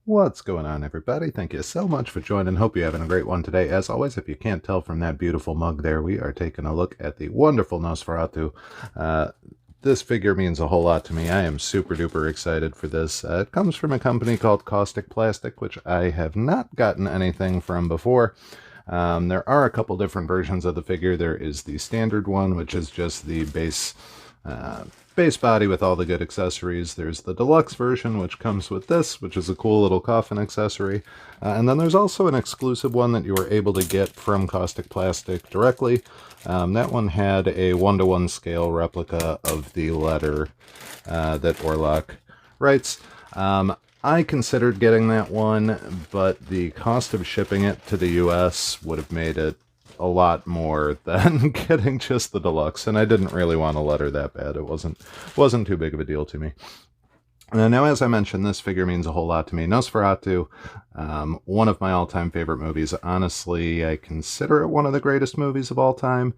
What's going on, everybody? Thank you so much for joining. Hope you're having a great one today. As always, if you can't tell from that beautiful mug there, we are taking a look at the wonderful Nosferatu. This figure means a whole lot to me. I am super duper excited for this. It comes from a company called Kaustic Plastik, which I have not gotten anything from before. There are a couple different versions of the figure. There is the standard one, which is just the base body with all the good accessories. There's the deluxe version, which comes with this, which is a cool little coffin accessory. And then there's also an exclusive one that you were able to get from Kaustic Plastik directly. That one had a 1-to-1 scale replica of the letter that Orlok writes. I considered getting that one, but the cost of shipping it to the US would have made it a lot more than getting just the deluxe, and I didn't really want a letter that bad. It wasn't too big of a deal to me. Now, as I mentioned, this figure means a whole lot to me. Nosferatu, one of my all-time favorite movies. Honestly, I consider it one of the greatest movies of all time.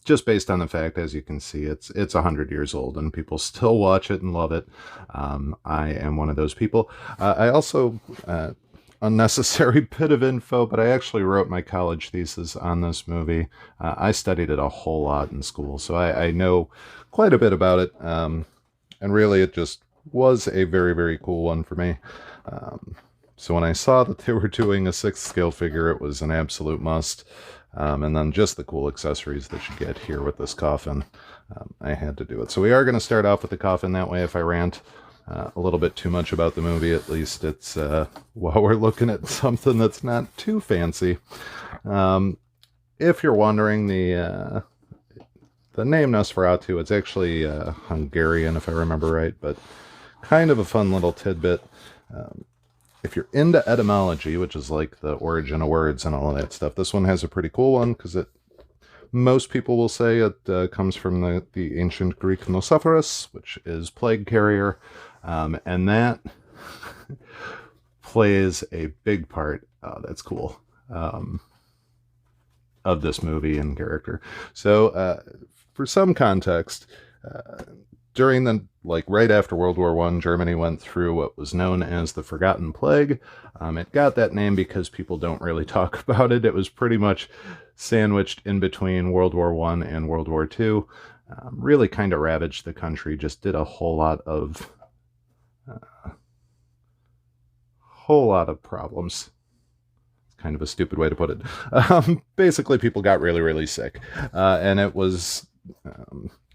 Just based on the fact, as you can see, it's 100 years old and people still watch it and love it. I am one of those people. I also, unnecessary bit of info, but I actually wrote my college thesis on this movie. I studied it a whole lot in school, so I know quite a bit about it. And really, it just was a very, very cool one for me. So when I saw that they were doing a 6th scale figure, it was an absolute must. And then just the cool accessories that you get here with this coffin. I had to do it. So we are going to start off with the coffin. That way, if I rant a little bit too much about the movie, at least it's while we're looking at something that's not too fancy. If you're wondering, the name Nosferatu, it's actually Hungarian, if I remember right, but kind of a fun little tidbit. If you're into etymology, which is like the origin of words and all of that stuff, this one has a pretty cool one, because most people will say it comes from the ancient Greek Nosferatu, which is plague carrier, and that plays a big part, that's cool, of this movie and character. So, for some context, during right after World War I, Germany went through what was known as the Forgotten Plague. It got that name because people don't really talk about it. It was pretty much sandwiched in between World War I and World War II. Really kind of ravaged the country, just did a whole lot of problems. It's kind of a stupid way to put it. Basically, people got really, really sick. And it was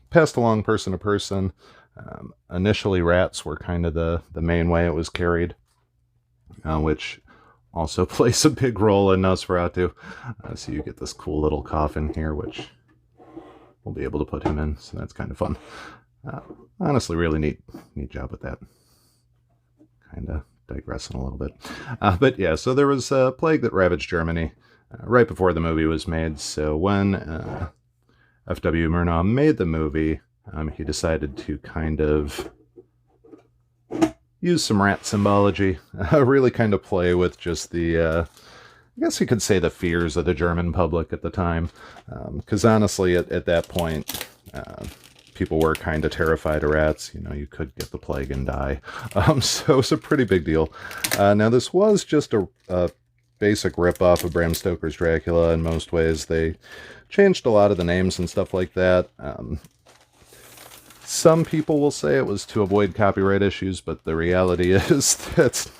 passed along person to person. Initially, rats were kind of the main way it was carried, which also plays a big role in Nosferatu. So you get this cool little coffin here, which we'll be able to put him in, so that's kind of fun. Honestly, really neat job with that. Kind of digressing a little bit. But yeah, so there was a plague that ravaged Germany right before the movie was made. So when F.W. Murnau made the movie, he decided to kind of use some rat symbology, really kind of play with just the, I guess you could say, the fears of the German public at the time. Because honestly, at that point, people were kind of terrified of rats. You know, you could get the plague and die. So it's a pretty big deal. Now, this was just a basic rip-off of Bram Stoker's Dracula in most ways. They changed a lot of the names and stuff like that. Some people will say it was to avoid copyright issues, but the reality is that's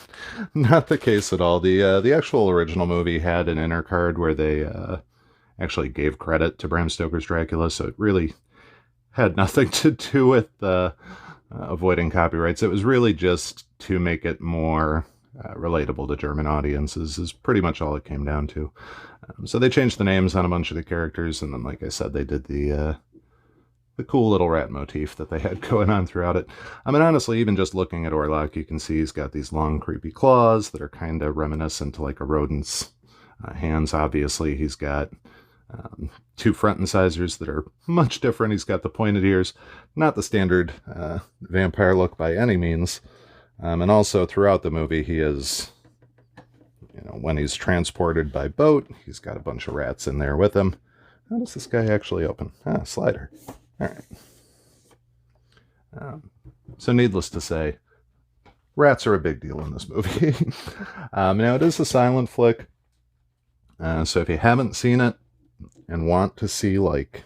not the case at all. The actual original movie had an inner card where they actually gave credit to Bram Stoker's Dracula, so it really had nothing to do with avoiding copyrights. It was really just to make it more relatable to German audiences, is pretty much all it came down to. So they changed the names on a bunch of the characters, and then, like I said, they did the cool little rat motif that they had going on throughout it. I mean, honestly, even just looking at Orlok, you can see he's got these long, creepy claws that are kind of reminiscent to like a rodent's hands. Obviously, he's got 2 front incisors that are much different. He's got the pointed ears, not the standard vampire look by any means. And also throughout the movie, he is, when he's transported by boat, he's got a bunch of rats in there with him. How does this guy actually open? Slider. All right. So needless to say, rats are a big deal in this movie. Now, it is a silent flick, so if you haven't seen it and want to see, like,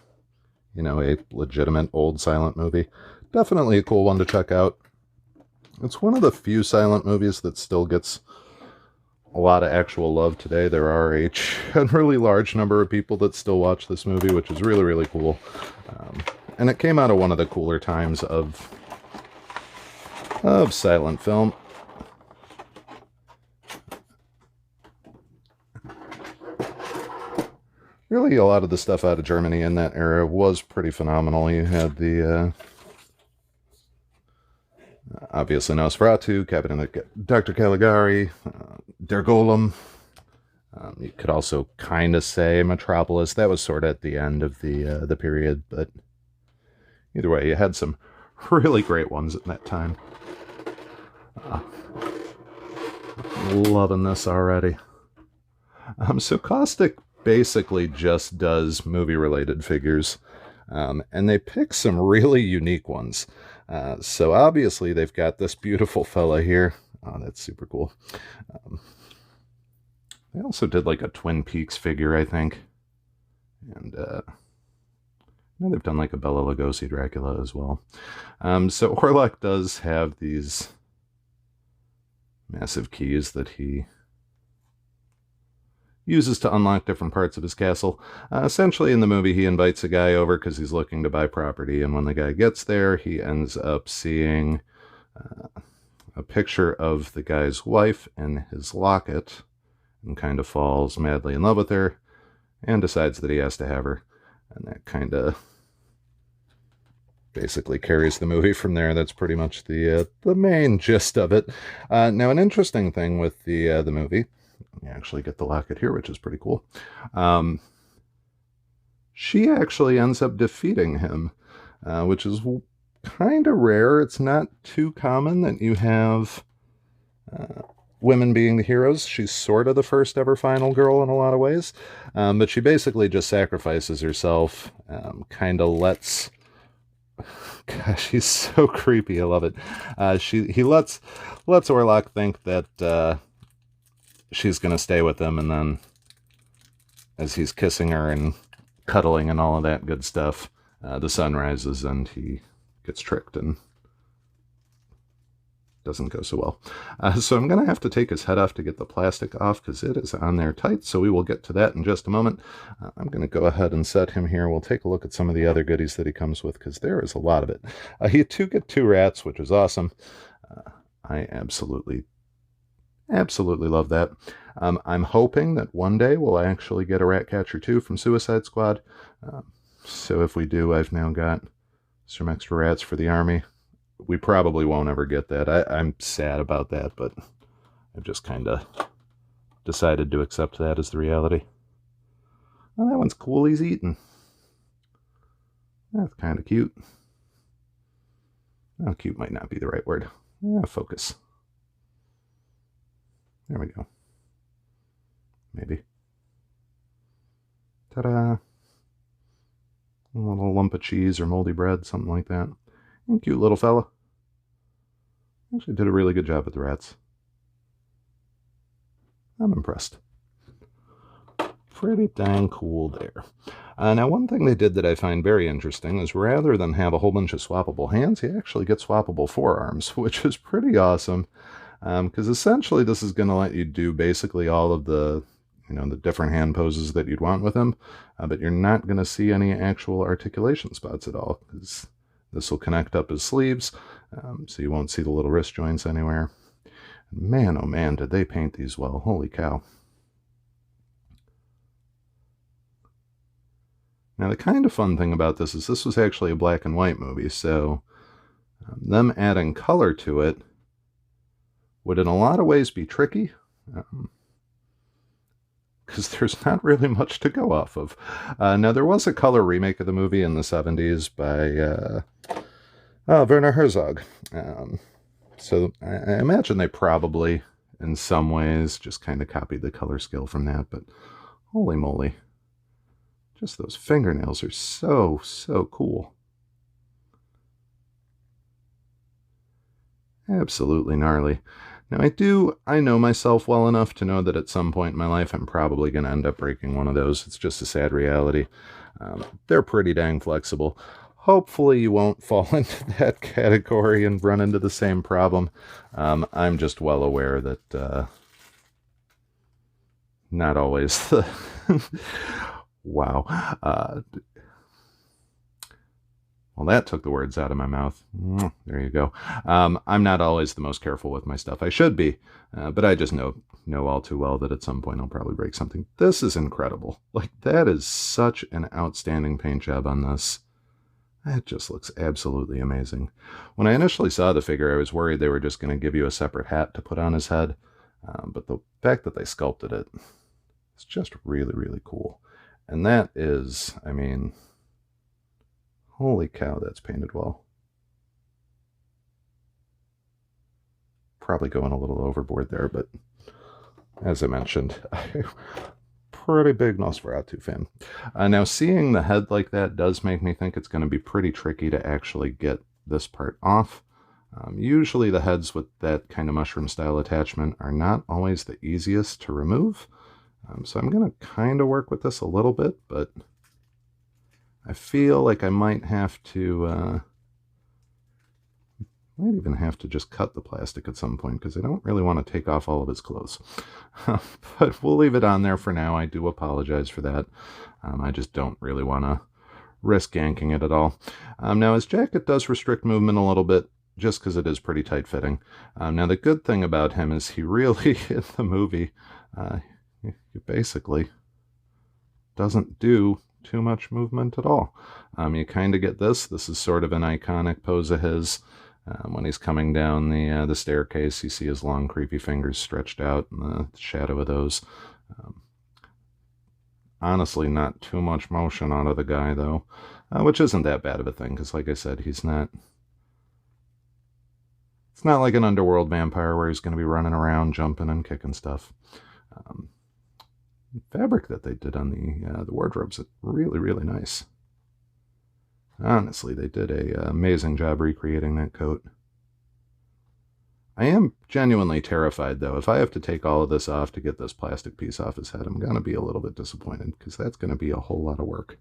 you know, a legitimate old silent movie, definitely a cool one to check out. It's one of the few silent movies that still gets a lot of actual love today. There are a generally large number of people that still watch this movie, which is really, really cool. And it came out of one of the cooler times of silent film. Really, a lot of the stuff out of Germany in that era was pretty phenomenal. You had the obviously Nosferatu, Dr. Caligari, Der Golem. You could also kind of say Metropolis. That was sort of at the end of the period, but either way, you had some really great ones at that time. Loving this already. So Kaustic basically just does movie-related figures, and they pick some really unique ones. So obviously they've got this beautiful fella here. Oh, that's super cool. They also did like a Twin Peaks figure, I think. And they've done like a Bela Lugosi Dracula as well. So Orlok does have these massive keys that he uses to unlock different parts of his castle. Essentially, in the movie, he invites a guy over because he's looking to buy property, and when the guy gets there, he ends up seeing a picture of the guy's wife in his locket, and kind of falls madly in love with her, and decides that he has to have her, and that kind of basically carries the movie from there. That's pretty much the main gist of it. Now, an interesting thing with the movie, you actually get the locket here, which is pretty cool. She actually ends up defeating him, which is kind of rare. It's not too common that you have women being the heroes. She's sort of the first ever final girl in a lot of ways, but she basically just sacrifices herself, kind of lets... Gosh, he's so creepy. I love it. He lets Orlok think that she's going to stay with him, and then as he's kissing her and cuddling and all of that good stuff, the sun rises and he gets tricked and doesn't go so well. So I'm going to have to take his head off to get the plastic off because it is on there tight, so we will get to that in just a moment. I'm going to go ahead and set him here. We'll take a look at some of the other goodies that he comes with because there is a lot of it. You do get 2 rats, which is awesome. I absolutely love that. I'm hoping that one day we'll actually get a rat catcher 2 from Suicide Squad. So if we do, I've now got some extra rats for the army. We probably won't ever get that. I'm sad about that, but I've just kind of decided to accept that as the reality. Well, that one's cool. He's eating. That's kind of cute. Oh, cute might not be the right word. Focus. There we go. Maybe. Ta-da! A little lump of cheese or moldy bread, something like that. And cute little fella. Actually did a really good job with the rats. I'm impressed. Pretty dang cool there. Now, one thing they did that I find very interesting is rather than have a whole bunch of swappable hands, you actually get swappable forearms, which is pretty awesome. Because essentially this is going to let you do basically all of the, the different hand poses that you'd want with him, but you're not going to see any actual articulation spots at all, because this will connect up his sleeves, so you won't see the little wrist joints anywhere. Man, oh man, did they paint these well. Holy cow. Now, the kind of fun thing about this is this was actually a black and white movie, so them adding color to it would in a lot of ways be tricky, because there's not really much to go off of. Now, there was a color remake of the movie in the 70s by Werner Herzog. So I imagine they probably, in some ways, just kind of copied the color skill from that, but holy moly. Just those fingernails are so cool. Absolutely gnarly. Now I know myself well enough to know that at some point in my life I'm probably going to end up breaking one of those. It's just a sad reality. They're pretty dang flexible. Hopefully you won't fall into that category and run into the same problem. I'm just well aware that not always the... Wow. Well, that took the words out of my mouth. There you go. I'm not always the most careful with my stuff. I should be, but I just know all too well that at some point I'll probably break something. This is incredible. Like, that is such an outstanding paint job on this. It just looks absolutely amazing. When I initially saw the figure, I was worried they were just going to give you a separate hat to put on his head, but the fact that they sculpted it, it's just really, really cool. And that is, I mean... Holy cow, that's painted well. Probably going a little overboard there, but as I mentioned, I'm pretty big Nosferatu fan. Now, seeing the head like that does make me think it's going to be pretty tricky to actually get this part off. Usually the heads with that kind of mushroom style attachment are not always the easiest to remove. So I'm going to kind of work with this a little bit, but I feel like I might have to, might even have to just cut the plastic at some point, because I don't really want to take off all of his clothes. But we'll leave it on there for now. I do apologize for that. I just don't really want to risk yanking it at all. Now, his jacket does restrict movement a little bit, just because it is pretty tight-fitting. Now, the good thing about him is he really, in the movie, he basically doesn't do too much movement at all. You kind of get this. This is sort of an iconic pose of his. When he's coming down the staircase, you see his long, creepy fingers stretched out in the shadow of those. Honestly, not too much motion out of the guy, though, which isn't that bad of a thing, because like I said, he's not... It's not like an underworld vampire where he's going to be running around, jumping and kicking stuff. Fabric that they did on the wardrobes is really, really nice. Honestly, they did a amazing job recreating that coat. I am genuinely terrified, though. If I have to take all of this off to get this plastic piece off his head, I'm going to be a little bit disappointed, because that's going to be a whole lot of work.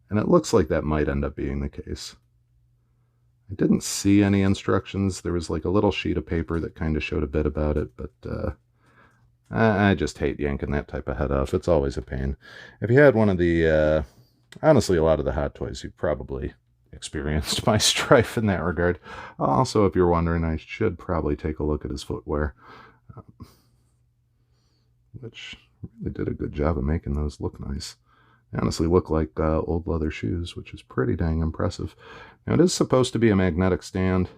And it looks like that might end up being the case. I didn't see any instructions. There was like a little sheet of paper that kind of showed a bit about it, but I just hate yanking that type of head off. It's always a pain. If you had one of the, honestly, a lot of the Hot Toys, you've probably experienced my strife in that regard. Also, if you're wondering, I should probably take a look at his footwear, which really did a good job of making those look nice. They honestly look like old leather shoes, which is pretty dang impressive. Now, it is supposed to be a magnetic stand,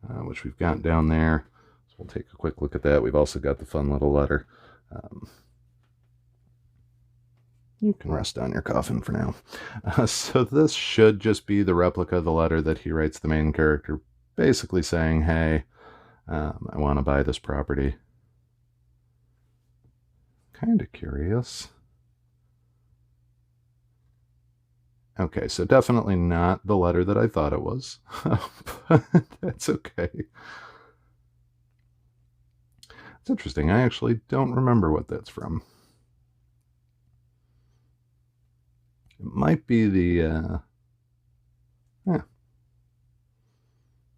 which we've got down there. So we'll take a quick look at that. We've also got the fun little letter. You can rest on your coffin for now. So this should just be the replica of the letter that he writes the main character, basically saying, hey, I want to buy this property. Kind of curious. Okay, so definitely not the letter that I thought it was, but that's okay. It's interesting. I actually don't remember what that's from. It might be the, yeah.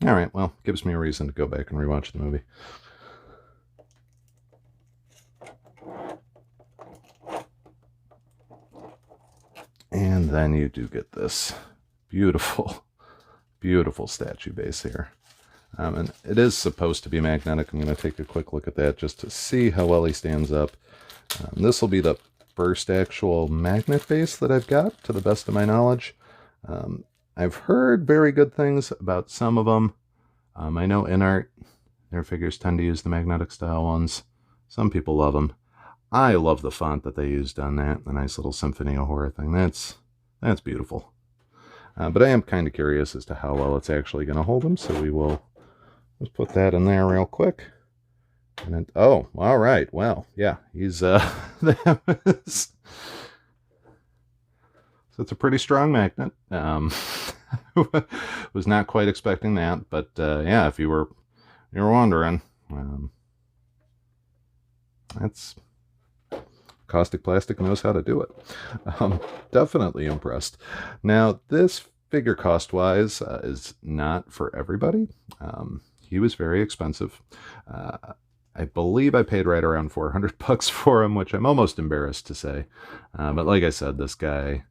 All right, well, gives me a reason to go back and rewatch the movie. And then you do get this beautiful, beautiful statue base here. And it is supposed to be magnetic. I'm going to take a quick look at that just to see how well he stands up. This will be the first actual magnet base that I've got, to the best of my knowledge. I've heard very good things about some of them. I know in art, their figures tend to use the magnetic style ones. Some people love them. I love the font that they used on that, the nice little Symphony of Horror thing. That's beautiful. But I am kind of curious as to how well it's actually going to hold him, so we will just put that in there real quick. And then, oh, all right. Well, yeah, he's that was, so it's a pretty strong magnet. Was not quite expecting that, but yeah, if you were wondering, that's Kaustic Plastik knows how to do it. Definitely impressed. Now, this figure cost-wise is not for everybody. He was very expensive. I believe I paid right around $400 for him, which I'm almost embarrassed to say. But like I said, this guy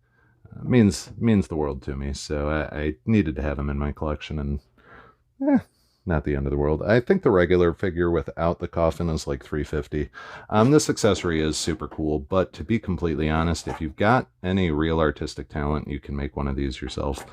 means the world to me, so I needed to have him in my collection, and not the end of the world. I think the regular figure without the coffin is like $350. This accessory is super cool, but to be completely honest, if you've got any real artistic talent, you can make one of these yourself.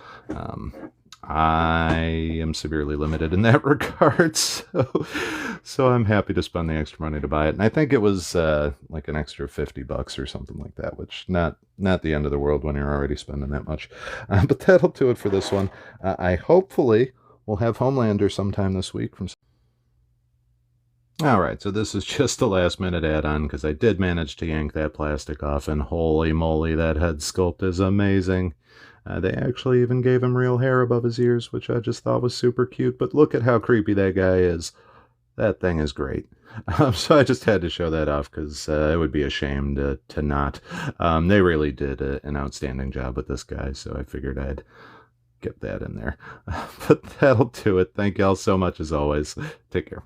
I am severely limited in that regard, so I'm happy to spend the extra money to buy it. And I think it was like an extra $50 or something like that, which not the end of the world when you're already spending that much. But that'll do it for this one. I hopefully will have Homelander sometime this week from... Alright, so this is just a last minute add-on because I did manage to yank that plastic off, and holy moly, that head sculpt is amazing. They actually even gave him real hair above his ears, which I just thought was super cute, but look at how creepy that guy is. That thing is great. So I just had to show that off because it would be a shame to not. They really did an outstanding job with this guy, so I figured I'd get that in there. But that'll do it. Thank y'all so much as always. Take care.